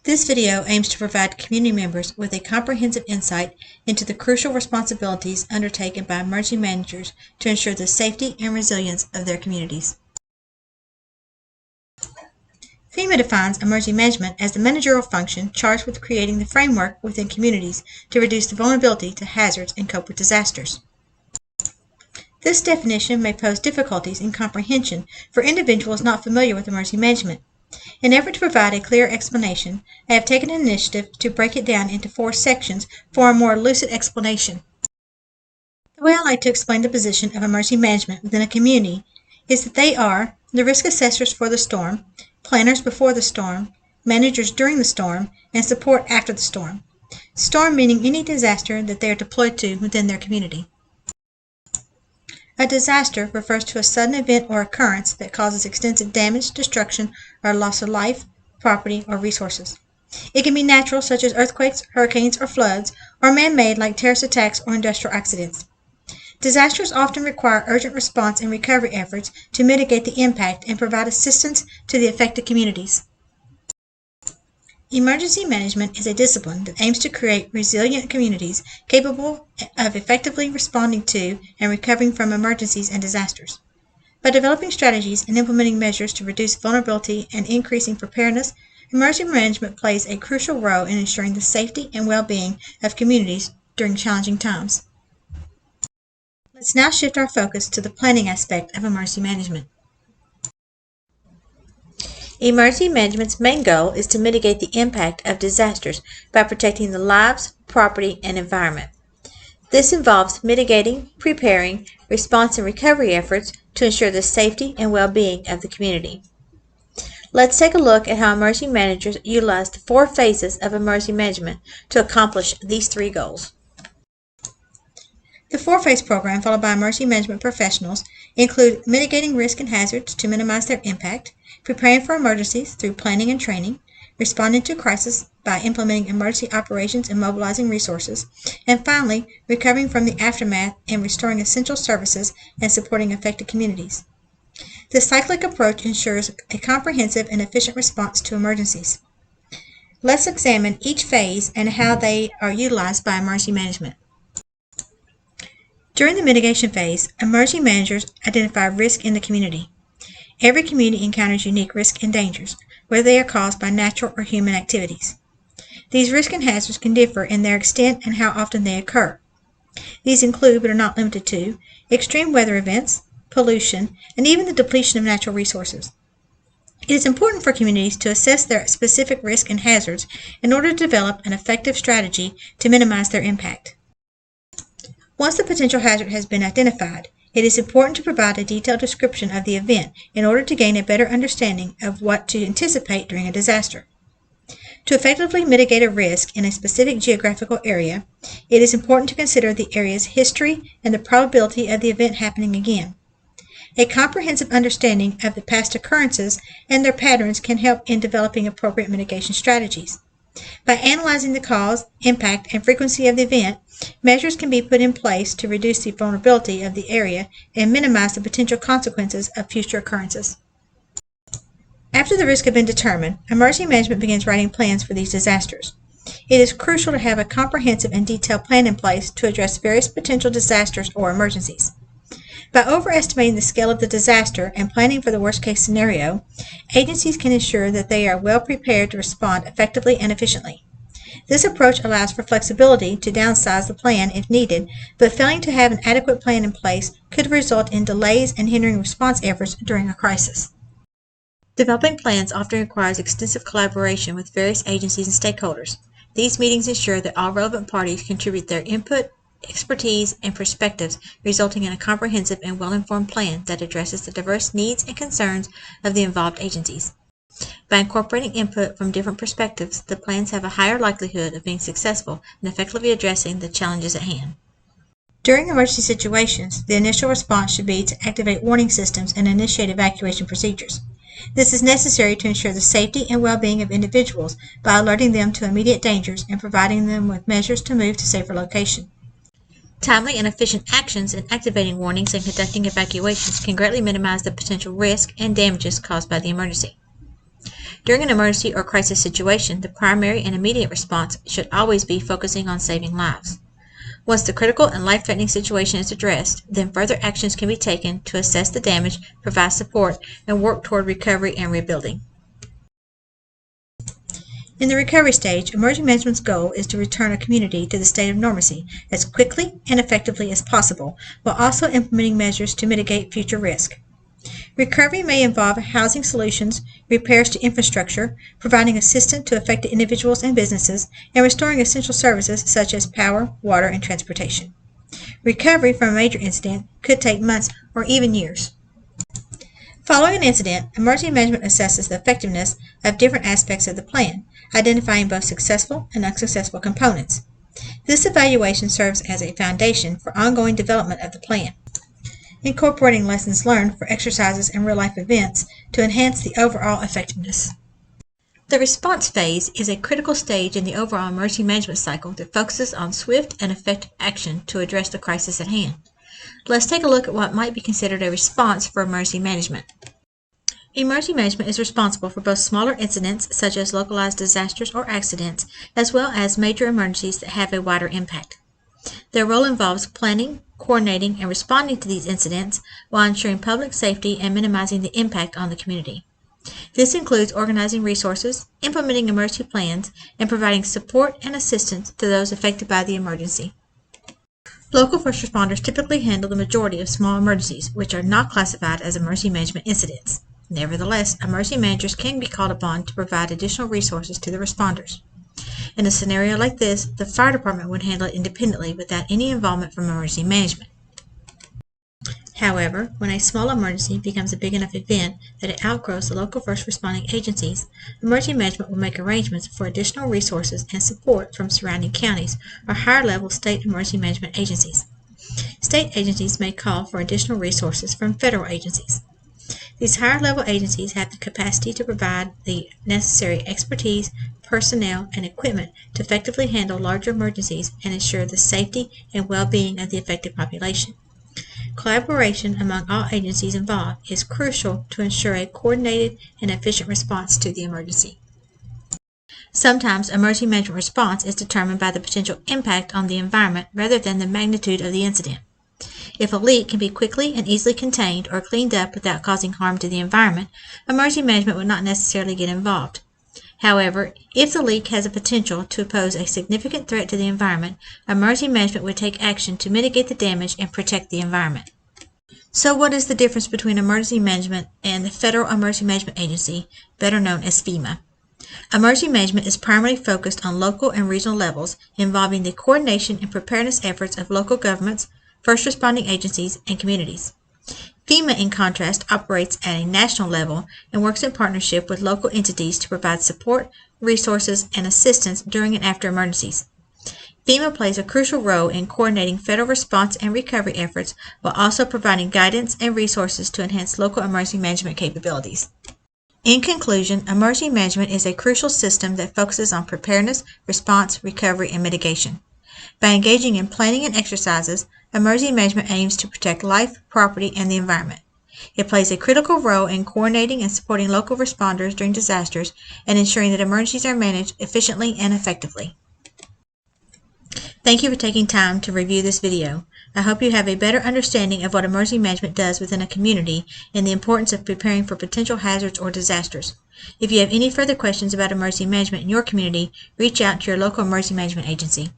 This video aims to provide community members with a comprehensive insight into the crucial responsibilities undertaken by emergency managers to ensure the safety and resilience of their communities. FEMA defines emergency management as the managerial function charged with creating the framework within communities to reduce the vulnerability to hazards and cope with disasters. This definition may pose difficulties in comprehension for individuals not familiar with emergency management. In an effort to provide a clear explanation, I have taken an initiative to break it down into 4 sections for a more lucid explanation. The way I like to explain the position of emergency management within a community is that they are the risk assessors for the storm, planners before the storm, managers during the storm, and support after the storm. Storm meaning any disaster that they are deployed to within their community. A disaster refers to a sudden event or occurrence that causes extensive damage, destruction, or loss of life, property, or resources. It can be natural, such as earthquakes, hurricanes, or floods, or man-made, like terrorist attacks or industrial accidents. Disasters often require urgent response and recovery efforts to mitigate the impact and provide assistance to the affected communities. Emergency management is a discipline that aims to create resilient communities capable of effectively responding to and recovering from emergencies and disasters. By developing strategies and implementing measures to reduce vulnerability and increasing preparedness, emergency management plays a crucial role in ensuring the safety and well-being of communities during challenging times. Let's now shift our focus to the planning aspect of emergency management. Emergency management's main goal is to mitigate the impact of disasters by protecting the lives, property, and environment. This involves mitigating, preparing, response and recovery efforts to ensure the safety and well-being of the community. Let's take a look at how emergency managers utilize the 4 phases of emergency management to accomplish these 3 goals. The 4-phase program followed by emergency management professionals include mitigating risk and hazards to minimize their impact, preparing for emergencies through planning and training, responding to crisis by implementing emergency operations and mobilizing resources, and finally, recovering from the aftermath and restoring essential services and supporting affected communities. This cyclic approach ensures a comprehensive and efficient response to emergencies. Let's examine each phase and how they are utilized by emergency management. During the mitigation phase, emergency managers identify risk in the community. Every community encounters unique risks and dangers, whether they are caused by natural or human activities. These risks and hazards can differ in their extent and how often they occur. These include, but are not limited to, extreme weather events, pollution, and even the depletion of natural resources. It is important for communities to assess their specific risks and hazards in order to develop an effective strategy to minimize their impact. Once the potential hazard has been identified, it is important to provide a detailed description of the event in order to gain a better understanding of what to anticipate during a disaster. To effectively mitigate a risk in a specific geographical area, it is important to consider the area's history and the probability of the event happening again. A comprehensive understanding of the past occurrences and their patterns can help in developing appropriate mitigation strategies. By analyzing the cause, impact, and frequency of the event, measures can be put in place to reduce the vulnerability of the area and minimize the potential consequences of future occurrences. After the risk has been determined, emergency management begins writing plans for these disasters. It is crucial to have a comprehensive and detailed plan in place to address various potential disasters or emergencies. By overestimating the scale of the disaster and planning for the worst-case scenario, agencies can ensure that they are well prepared to respond effectively and efficiently. This approach allows for flexibility to downsize the plan if needed, but failing to have an adequate plan in place could result in delays and hindering response efforts during a crisis. Developing plans often requires extensive collaboration with various agencies and stakeholders. These meetings ensure that all relevant parties contribute their input, expertise, and perspectives, resulting in a comprehensive and well-informed plan that addresses the diverse needs and concerns of the involved agencies. By incorporating input from different perspectives, the plans have a higher likelihood of being successful in effectively addressing the challenges at hand. During emergency situations, the initial response should be to activate warning systems and initiate evacuation procedures. This is necessary to ensure the safety and well-being of individuals by alerting them to immediate dangers and providing them with measures to move to safer location. Timely and efficient actions in activating warnings and conducting evacuations can greatly minimize the potential risk and damages caused by the emergency. During an emergency or crisis situation, the primary and immediate response should always be focusing on saving lives. Once the critical and life-threatening situation is addressed, then further actions can be taken to assess the damage, provide support, and work toward recovery and rebuilding. In the recovery stage, emergency management's goal is to return a community to the state of normalcy as quickly and effectively as possible, while also implementing measures to mitigate future risk. Recovery may involve housing solutions, repairs to infrastructure, providing assistance to affected individuals and businesses, and restoring essential services such as power, water, and transportation. Recovery from a major incident could take months or even years. Following an incident, emergency management assesses the effectiveness of different aspects of the plan, identifying both successful and unsuccessful components. This evaluation serves as a foundation for ongoing development of the plan, incorporating lessons learned for exercises and real-life events to enhance the overall effectiveness. The response phase is a critical stage in the overall emergency management cycle that focuses on swift and effective action to address the crisis at hand. Let's take a look at what might be considered a response for emergency management. Emergency management is responsible for both smaller incidents, such as localized disasters or accidents, as well as major emergencies that have a wider impact. Their role involves planning, coordinating, and responding to these incidents while ensuring public safety and minimizing the impact on the community. This includes organizing resources, implementing emergency plans, and providing support and assistance to those affected by the emergency. Local first responders typically handle the majority of small emergencies, which are not classified as emergency management incidents. Nevertheless, emergency managers can be called upon to provide additional resources to the responders. In a scenario like this, the fire department would handle it independently without any involvement from emergency management. However, when a small emergency becomes a big enough event that it outgrows the local first responding agencies, emergency management will make arrangements for additional resources and support from surrounding counties or higher-level state emergency management agencies. State agencies may call for additional resources from federal agencies. These higher-level agencies have the capacity to provide the necessary expertise, personnel, and equipment to effectively handle larger emergencies and ensure the safety and well-being of the affected population. Collaboration among all agencies involved is crucial to ensure a coordinated and efficient response to the emergency. Sometimes emergency management response is determined by the potential impact on the environment rather than the magnitude of the incident. If a leak can be quickly and easily contained or cleaned up without causing harm to the environment, emergency management would not necessarily get involved. However, if the leak has a potential to pose a significant threat to the environment, emergency management would take action to mitigate the damage and protect the environment. So what is the difference between emergency management and the Federal Emergency Management Agency, better known as FEMA? Emergency management is primarily focused on local and regional levels, involving the coordination and preparedness efforts of local governments, first responding agencies, and communities. FEMA, in contrast, operates at a national level and works in partnership with local entities to provide support, resources, and assistance during and after emergencies. FEMA plays a crucial role in coordinating federal response and recovery efforts while also providing guidance and resources to enhance local emergency management capabilities. In conclusion, emergency management is a crucial system that focuses on preparedness, response, recovery, and mitigation. By engaging in planning and exercises, emergency management aims to protect life, property, and the environment. It plays a critical role in coordinating and supporting local responders during disasters and ensuring that emergencies are managed efficiently and effectively. Thank you for taking time to review this video. I hope you have a better understanding of what emergency management does within a community and the importance of preparing for potential hazards or disasters. If you have any further questions about emergency management in your community, reach out to your local emergency management agency.